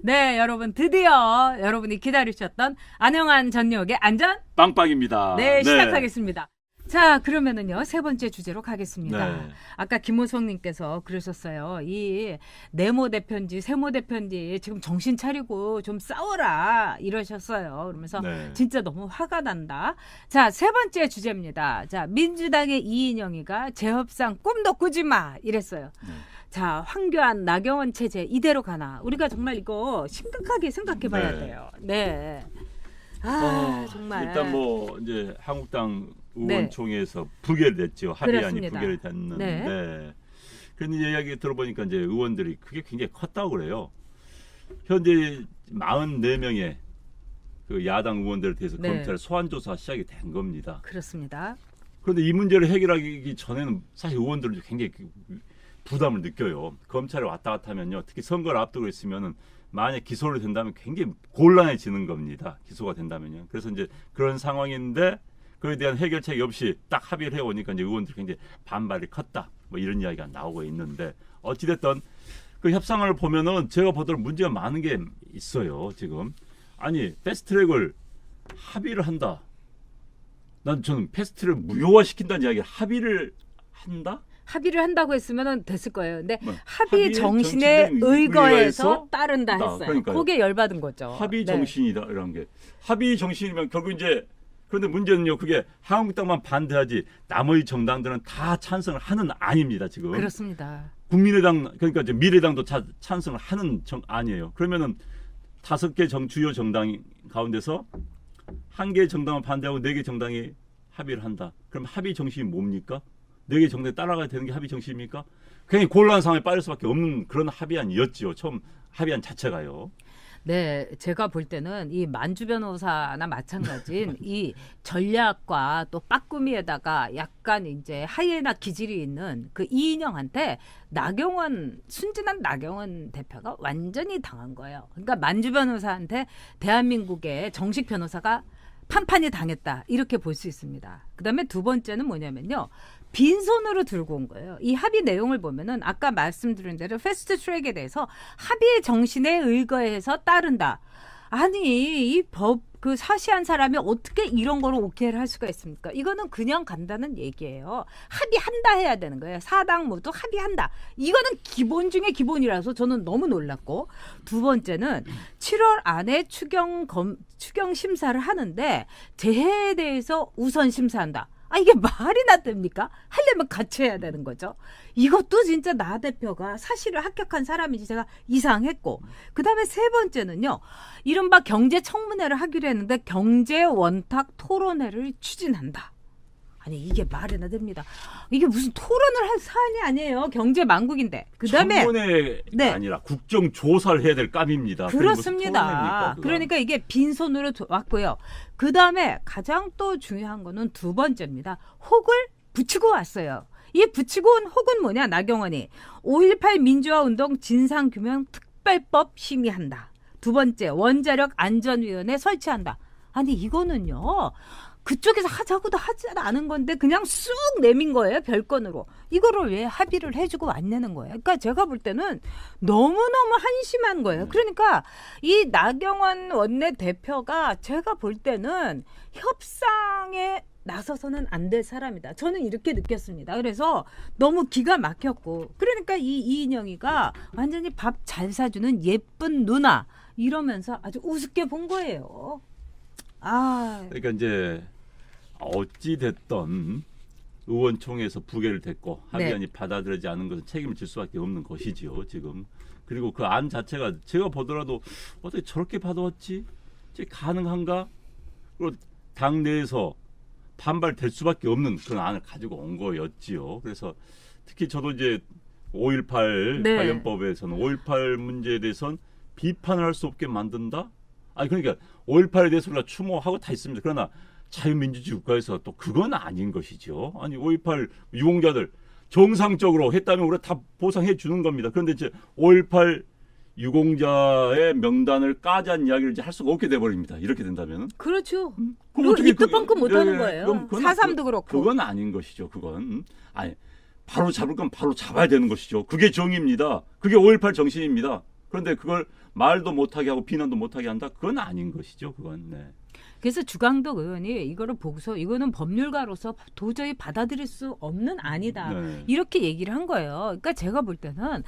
네, 여러분 드디어 여러분이 기다리셨던 안영한 전역의 안전 빵빵입니다. 네, 시작하겠습니다. 자, 그러면은요, 세 번째 주제로 가겠습니다. 네. 아까 김호성님께서 그러셨어요. 이 네모 대표인지 세모 대표인지 지금 정신 차리고 좀 싸워라 이러셨어요. 그러면서 네. 진짜 너무 화가 난다. 자, 세 번째 주제입니다. 자, 민주당의 이인영이가 재협상 꿈도 꾸지 마 이랬어요. 자, 황교안, 나경원 체제 이대로 가나? 우리가 정말 이거 심각하게 생각해 봐야 네. 돼요. 네. 아, 정말. 일단 뭐 이제 한국당 네. 의원총회에서 부결됐죠. 합의안이 그렇습니다. 부결됐는데. 네. 그런데 이야기 들어보니까 이제 의원들이 그게 굉장히 컸다고 그래요. 현재 44명의 그 야당 의원들에 대해서 네. 검찰 소환 조사 시작이 된 겁니다. 그렇습니다. 그런데 이 문제를 해결하기 전에는 사실 의원들은 굉장히 부담을 느껴요. 검찰에 왔다 갔다 하면요. 특히 선거를 앞두고 있으면은 만약 기소를 된다면 굉장히 곤란해지는 겁니다. 기소가 된다면요. 그래서 이제 그런 상황인데 그에 대한 해결책이 없이 딱 합의를 해오니까 이제 의원들이 굉장히 반발이 컸다. 뭐 이런 이야기가 나오고 있는데 어찌됐든 그 협상을 보면은 제가 보더라도 문제가 많은 게 있어요. 지금 아니 패스트트랙을 합의를 한다. 저는 패스트트랙을 무효화시킨다는 이야기 합의를 한다? 합의를 한다고 했으면 됐을 거예요. 근데 뭐, 합의 합의의 정신에 정신에 의거해서 의거해서 따른다 했어요. 그러니까요. 그게 열받은 거죠. 합의 네. 정신이다 이런 게 합의 정신이면 결국 이제 그런데 문제는요 그게 한국당만 반대하지 나머지 정당들은 다 찬성을 하는 아닙니다 지금. 그렇습니다. 국민의당 그러니까 이제 미래당도 찬성을 하는 아니에요. 그러면은 5개 주요 정당 가운데서 1개 정당은 반대하고 4개 정당이 합의를 한다. 그럼 합의 정신이 뭡니까? 4개 정당이 따라가야 되는 게 합의 정신입니까? 굉장히 곤란한 상황에 빠질 수밖에 없는 그런 합의안이었지요. 처음 합의안 자체가요. 네, 제가 볼 때는 이 만주 변호사나 마찬가지인 이 전략과 또 빠꾸미에다가 약간 이제 하이에나 기질이 있는 그 이인영한테 순진한 나경원 대표가 완전히 당한 거예요. 그러니까 만주 변호사한테 대한민국의 정식 변호사가 판판이 당했다 이렇게 볼 수 있습니다. 그다음에 두 번째는 뭐냐면요. 빈손으로 들고 온 거예요. 이 합의 내용을 보면은 아까 말씀드린 대로 패스트 트랙에 대해서 합의의 정신에 의거해서 따른다. 아니 이 법 그 사시한 사람이 어떻게 이런 거를 오케이를 할 수가 있습니까? 이거는 그냥 간다는 얘기예요. 합의한다 해야 되는 거예요. 사당 모두 합의한다. 이거는 기본 중에 기본이라서 저는 너무 놀랐고 두 번째는 7월 안에 추경 심사를 하는데 재해에 대해서 우선 심사한다. 아 이게 말이나 됩니까? 하려면 같이 해야 되는 거죠. 이것도 진짜 나 대표가 사실을 합격한 사람인지 제가 이상했고 그다음에 세 번째는요. 이른바 경제청문회를 하기로 했는데 경제원탁 토론회를 추진한다. 아니 이게 말이나 됩니다. 이게 무슨 토론을 할 사안이 아니에요. 경제 망국인데. 그다음에 청문회가 네. 아니라 국정조사를 해야 될 감입니다. 그렇습니다. 그러니까 이게 빈손으로 왔고요. 그다음에 가장 또 중요한 거는 두 번째입니다. 혹을 붙이고 왔어요. 이 붙이고 온 혹은 뭐냐 나경원이 5.18 민주화운동 진상규명 특별법 심의한다. 두 번째 원자력 안전위원회 설치한다. 아니 이거는요. 그쪽에서 하자고도 하지 않은 건데 그냥 쑥 내민 거예요. 별건으로. 이거를 왜 합의를 해주고 왔냐는 거예요. 그러니까 제가 볼 때는 너무너무 한심한 거예요. 그러니까 이 나경원 원내대표가 제가 볼 때는 협상에 나서서는 안 될 사람이다. 저는 이렇게 느꼈습니다. 그래서 너무 기가 막혔고 그러니까 이 이인영이가 완전히 밥 잘 사주는 예쁜 누나 이러면서 아주 우습게 본 거예요. 아, 그러니까 이제 어찌 됐던 의원총회에서 부결을 됐고 합의안이 받아들여지지 않은 것은 책임을 질 수밖에 없는 것이지요 지금. 그리고 그 안 자체가 제가 보더라도 어떻게 저렇게 받아왔지? 가능한가? 그리고 당내에서 반발될 수밖에 없는 그런 안을 가지고 온 거였지요. 그래서 특히 저도 이제 5.18 네. 관련법에서는 5.18 문제에 대해서는 비판을 할 수 없게 만든다? 아니 그러니까 5.18에 대해서 우리가 추모하고 다 있습니다. 그러나 자유민주주의 국가에서 또 그건 아닌 것이죠. 아니 5.18 유공자들 정상적으로 했다면 우리가 다 보상해 주는 겁니다. 그런데 이제 5.18 유공자의 명단을 까자는 이야기를 이제 할 수가 없게 돼버립니다. 이렇게 된다면. 그렇죠. 그럼 어떻게 입도 뻥끗 못하는 예, 거예요. 그건 4.3도 그렇고. 그건 아닌 것이죠. 그건. 아니 바로 잡을 건 바로 잡아야 되는 것이죠. 그게 정의입니다. 그게 5.18 정신입니다. 그런데 그걸 말도 못하게 하고 비난도 못하게 한다. 그건 아닌 것이죠. 그건. 네. 그래서 주광덕 의원이 이거를 보고서 이거는 법률가로서 도저히 받아들일 수 없는 안이다. 네. 이렇게 얘기를 한 거예요. 그러니까 제가 볼 때는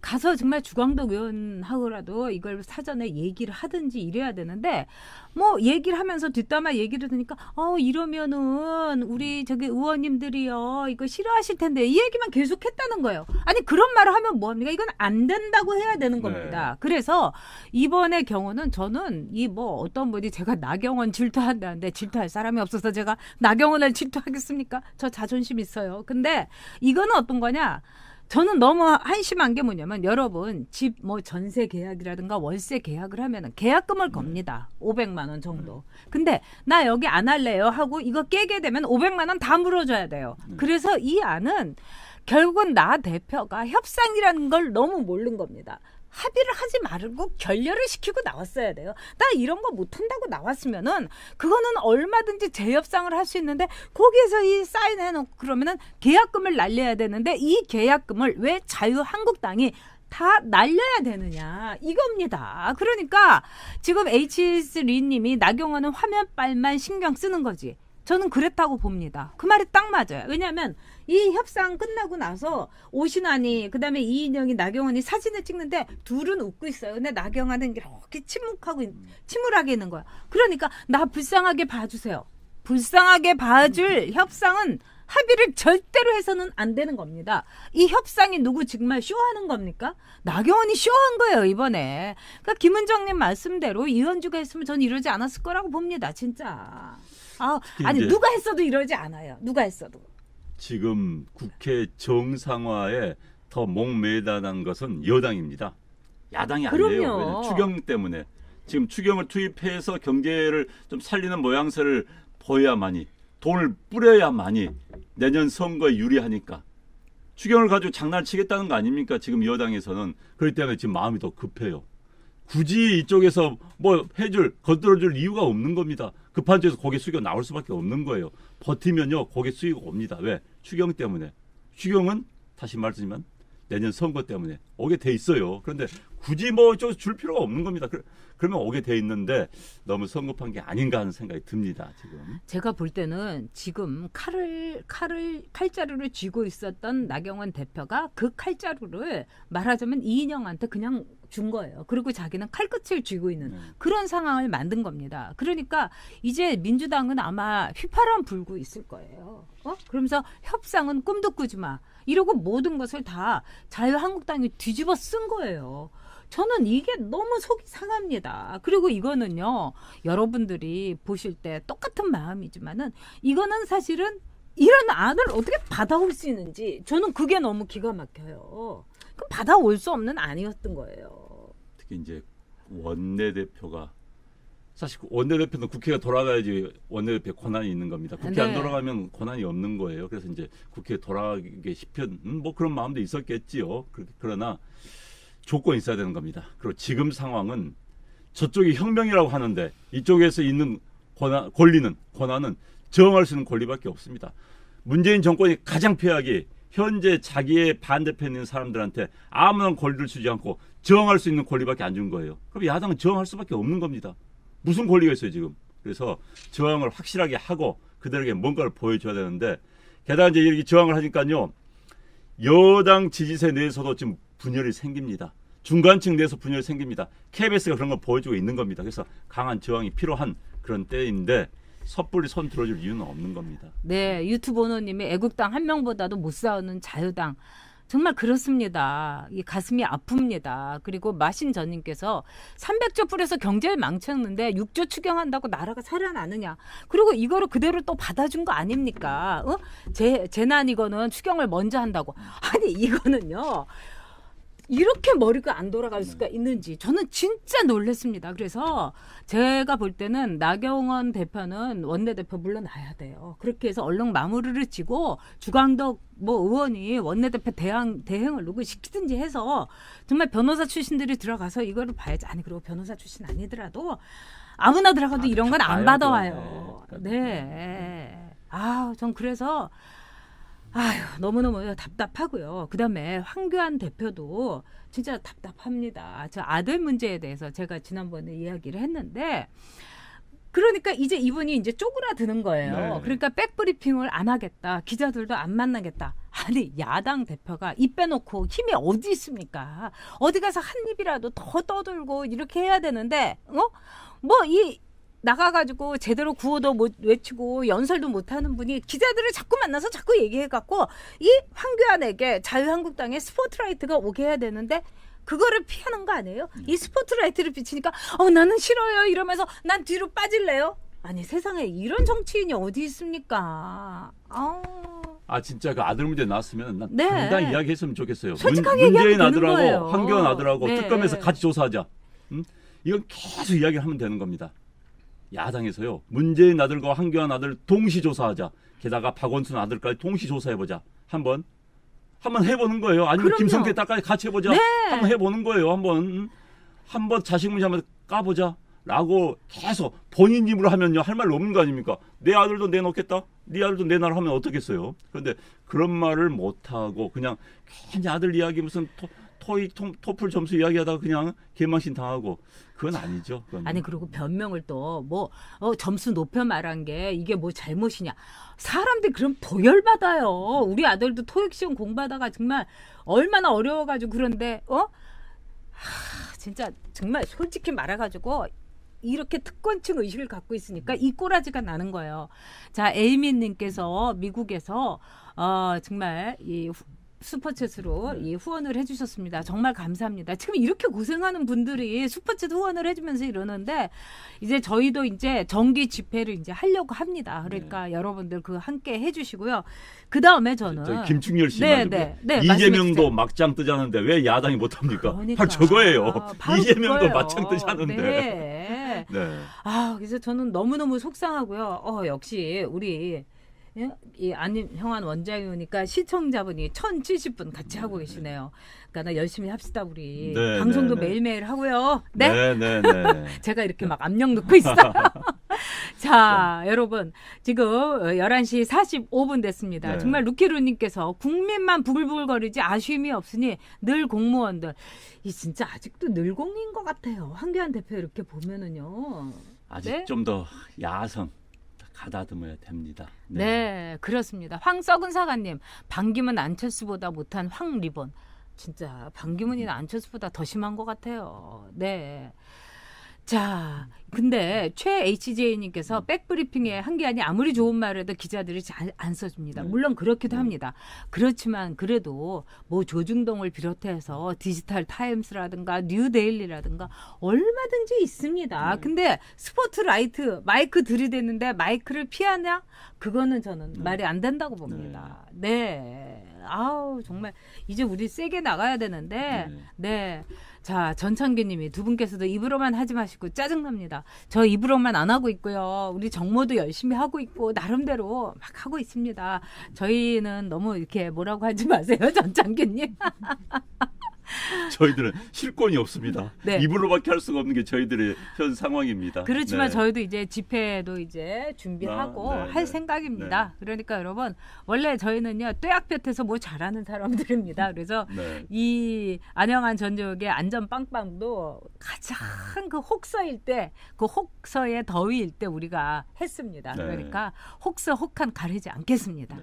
가서 정말 주광덕 의원하고라도 이걸 사전에 얘기를 하든지 이래야 되는데 뭐 얘기를 하면서 뒷담화 얘기를 드니까 이러면은 우리 저기 의원님들이요 이거 싫어하실 텐데 이 얘기만 계속했다는 거예요. 아니 그런 말을 하면 뭐합니까? 이건 안 된다고 해야 되는 겁니다. 네. 그래서 이번의 경우는 저는 이 뭐 어떤 분이 제가 나경원 질투한다는데 질투할 사람이 없어서 제가 나경원을 질투하겠습니까? 저 자존심 있어요. 근데 이거는 어떤 거냐? 저는 너무 한심한 게 뭐냐면 여러분 집 뭐 전세 계약이라든가 월세 계약을 하면은 계약금을 겁니다. 500만 원 정도. 근데 나 여기 안 할래요 하고 이거 깨게 되면 500만 원 다 물어줘야 돼요. 그래서 이 안은 결국은 나 대표가 협상이라는 걸 너무 모르는 겁니다. 합의를 하지 말고 결렬을 시키고 나왔어야 돼요. 나 이런 거 못한다고 나왔으면은 그거는 얼마든지 재협상을 할 수 있는데 거기에서 이 사인해놓고 그러면은 계약금을 날려야 되는데 이 계약금을 왜 자유한국당이 다 날려야 되느냐 이겁니다. 그러니까 지금 H3님이 나경원은 화면빨만 신경 쓰는 거지. 저는 그랬다고 봅니다. 그 말이 딱 맞아요. 왜냐하면 이 협상 끝나고 나서 오신환이 그다음에 이인영이 나경원이 사진을 찍는데 둘은 웃고 있어요. 근데 나경원은 이렇게 침울하게 있는 거야. 그러니까 나 불쌍하게 봐주세요. 불쌍하게 봐줄 협상은 합의를 절대로 해서는 안 되는 겁니다. 이 협상이 누구 정말 쇼하는 겁니까? 나경원이 쇼한 거예요 이번에. 그러니까 김은정님 말씀대로 이현주가 했으면 전 이러지 않았을 거라고 봅니다. 진짜. 아니 누가 했어도 이러지 않아요. 누가 했어도. 지금 국회 정상화에 더 목매다는 것은 여당입니다. 야당이 아니에요. 그럼요. 추경 때문에. 지금 추경을 투입해서 경제를 좀 살리는 모양새를 보여야만이 돈을 뿌려야만이 내년 선거에 유리하니까. 추경을 가지고 장난을 치겠다는 거 아닙니까? 지금 여당에서는. 그렇기 때문에 지금 마음이 더 급해요. 굳이 이쪽에서 뭐 거들어줄 이유가 없는 겁니다. 급한 쪽에서 고개 숙여 나올 수밖에 없는 거예요. 버티면요 고개 숙이고 옵니다. 왜? 추경 때문에. 추경은 다시 말씀드리면 내년 선거 때문에 오게 돼 있어요. 그런데 굳이 뭐 좀 줄 필요가 없는 겁니다. 그러면 오게 돼 있는데 너무 성급한 게 아닌가 하는 생각이 듭니다. 지금. 제가 볼 때는 지금 칼자루를 쥐고 있었던 나경원 대표가 그 칼자루를 말하자면 이인영한테 그냥 준 거예요. 그리고 자기는 칼끝을 쥐고 있는 그런 상황을 만든 겁니다. 그러니까 이제 민주당은 아마 휘파람 불고 있을 거예요. 그러면서 협상은 꿈도 꾸지 마. 이러고 모든 것을 다 자유한국당이 뒤집어 쓴 거예요. 저는 이게 너무 속이 상합니다. 그리고 이거는요, 여러분들이 보실 때 똑같은 마음이지만은 이거는 사실은 이런 안을 어떻게 받아올 수 있는지 저는 그게 너무 기가 막혀요. 그럼 받아올 수 없는 안이었던 거예요. 특히 이제 원내대표가 사실 원내대표는 국회가 돌아가야지 원내대표 권한이 있는 겁니다. 국회 안 돌아가면 권한이 없는 거예요. 그래서 이제 국회에 돌아가기 싶은 뭐 그런 마음도 있었겠지요. 그러나 조건이 있어야 되는 겁니다. 그리고 지금 상황은 저쪽이 혁명이라고 하는데 이쪽에서 있는 권한은 저항할 수 있는 권리밖에 없습니다. 문재인 정권이 가장 폐하기 현재 자기의 반대편에 있는 사람들한테 아무런 권리를 주지 않고 저항할 수 있는 권리밖에 안 준 거예요. 그럼 야당은 저항할 수밖에 없는 겁니다. 무슨 권리가 있어요 지금. 그래서 저항을 확실하게 하고 그들에게 뭔가를 보여줘야 되는데 게다가 이제 이렇게 저항을 하니까요. 여당 지지세 내에서도 지금 분열이 생깁니다. 중간층 내에서 분열이 생깁니다. KBS가 그런 걸 보여주고 있는 겁니다. 그래서 강한 저항이 필요한 그런 때인데 섣불리 손 들어줄 이유는 없는 겁니다. 네, 유튜브 오너님이 애국당 한 명보다도 못 싸우는 자유당. 정말 그렇습니다. 이 가슴이 아픕니다. 그리고 마신전님께서 300조 풀에서 경제를 망쳤는데 6조 추경한다고 나라가 살아나느냐. 그리고 이거를 그대로 또 받아준 거 아닙니까? 재난 이거는 추경을 먼저 한다고. 아니 이거는요. 이렇게 머리가 안 돌아갈 수가 있는지 저는 진짜 놀랐습니다. 그래서 제가 볼 때는 나경원 대표는 원내대표 물러나야 돼요. 그렇게 해서 얼른 마무리를 지고 주광덕 의원이 원내대표 대행을 누구 시키든지 해서 정말 변호사 출신들이 들어가서 이거를 봐야지. 아니 그리고 변호사 출신 아니더라도 아무나 들어가도 이런 건 안 받아와요. 네. 전 그래서 아유, 너무너무 답답하고요. 그다음에 황교안 대표도 진짜 답답합니다. 저 아들 문제에 대해서 제가 지난번에 이야기를 했는데 그러니까 이제 이분이 이제 쪼그라드는 거예요. 네. 그러니까 백브리핑을 안 하겠다. 기자들도 안 만나겠다. 아니 야당 대표가 입 빼놓고 힘이 어디 있습니까? 어디 가서 한 입이라도 더 떠들고 이렇게 해야 되는데 뭐 이 나가가지고 제대로 구호도 못 외치고 연설도 못하는 분이 기자들을 자꾸 만나서 자꾸 얘기해갖고 이 황교안에게 자유한국당의 스포트라이트가 오게 해야 되는데 그거를 피하는 거 아니에요? 이 스포트라이트를 비치니까 나는 싫어요 이러면서 난 뒤로 빠질래요? 아니 세상에 이런 정치인이 어디 있습니까? 진짜 그 아들 문제 나왔으면 난 네. 당장 이야기했으면 좋겠어요. 솔직하게 문재인 얘기하면 되는 아들하고 거예요. 황교안 아들하고 네. 특검에서 같이 조사하자. 이건 계속 이야기를 하면 되는 겁니다. 야당에서요. 문재인 아들과 황교안 아들 동시 조사하자. 게다가 박원순 아들까지 동시 조사해보자. 한번 해보는 거예요. 아니면 그럼요. 김성태 딸까지 같이 해보자. 네. 한번 해보는 거예요. 한번 자식 문제 한번 까보자. 라고 계속 본인 입으로 하면요. 할 말 없는 거 아닙니까? 내 아들도 내놓겠다. 네 아들도 내놔라 하면 어떻겠어요? 그런데 그런 말을 못하고 그냥 괜히 아들 이야기 무슨 토익, 토플 점수 이야기하다가 그냥 개망신 당하고 그건 아니죠. 그건. 아니 그리고 변명을 또 점수 높여 말한 게 이게 뭐 잘못이냐. 사람들이 그럼 더 열받아요. 우리 아들도 토익 시험 공부하다가 정말 얼마나 어려워가지고 그런데 진짜 정말 솔직히 말해가지고 이렇게 특권층 의식을 갖고 있으니까 이 꼬라지가 나는 거예요. 자, 에이미님께서 미국에서 정말 이 슈퍼챗으로 이 후원을 해주셨습니다. 정말 감사합니다. 지금 이렇게 고생하는 분들이 슈퍼챗 후원을 해주면서 이러는데 이제 저희도 이제 정기 집회를 이제 하려고 합니다. 그러니까 여러분들 그 함께 해주시고요. 그 다음에 저는 김충렬 씨 네, 이재명도 막장 뜨자는데 왜 야당이 못합니까? 그러니까, 바로 저거예요. 바로 이재명도 그거예요. 막장 뜨자는데. 네. 네. 그래서 저는 너무너무 속상하고요. 역시 우리 이 안형환 원장이니까 시청자분이 1,070분 같이 하고 계시네요. 그러니까 열심히 합시다 우리. 네, 방송도 네, 네. 매일매일 하고요. 네. 네. 제가 이렇게 막 압력 넣고 있어요. 자, 여러분 지금 11시 45분 됐습니다. 네. 정말 루키루님께서 국민만 부글부글거리지 아쉬움이 없으니 늘 공무원들 이 진짜 아직도 늘공인 것 같아요. 황교안 대표 이렇게 보면은요. 아직 네? 좀 더 야성 가다듬어야 됩니다. 네, 그렇습니다. 황썩은 사관님, 반기문 안철수보다 못한 황리본. 진짜 반기문이나 안철수보다 더 심한 것 같아요. 네. 자, 근데 최 HJ님께서 백브리핑에 한기안이 아무리 좋은 말을 해도 기자들이 잘 안 써줍니다. 물론 그렇기도 합니다. 그렇지만 그래도 뭐 조중동을 비롯해서 디지털 타임스라든가 뉴데일리라든가 얼마든지 있습니다. 근데 스포트라이트 마이크 들이대는데 마이크를 피하냐? 그거는 저는 말이 안 된다고 봅니다. 네. 정말 이제 우리 세게 나가야 되는데 네. 자, 전창기님이 두 분께서도 입으로만 하지 마시고 짜증납니다. 저 입으로만 안 하고 있고요. 우리 정모도 열심히 하고 있고 나름대로 막 하고 있습니다. 저희는 너무 이렇게 뭐라고 하지 마세요, 전창기님. 저희들은 실권이 없습니다. 네. 입으로밖에 할 수가 없는 게 저희들의 현 상황입니다. 그렇지만 네. 저희도 이제 집회도 이제 준비하고 할 생각입니다. 그러니까 여러분 원래 저희는요 떼약볕에서 뭐 잘하는 사람들입니다. 그래서 이 안영한 전 지역의 안전 빵빵도 가장 그 혹서일 때 그 혹서의 더위일 때 우리가 했습니다. 그러니까 혹서 혹한 가리지 않겠습니다.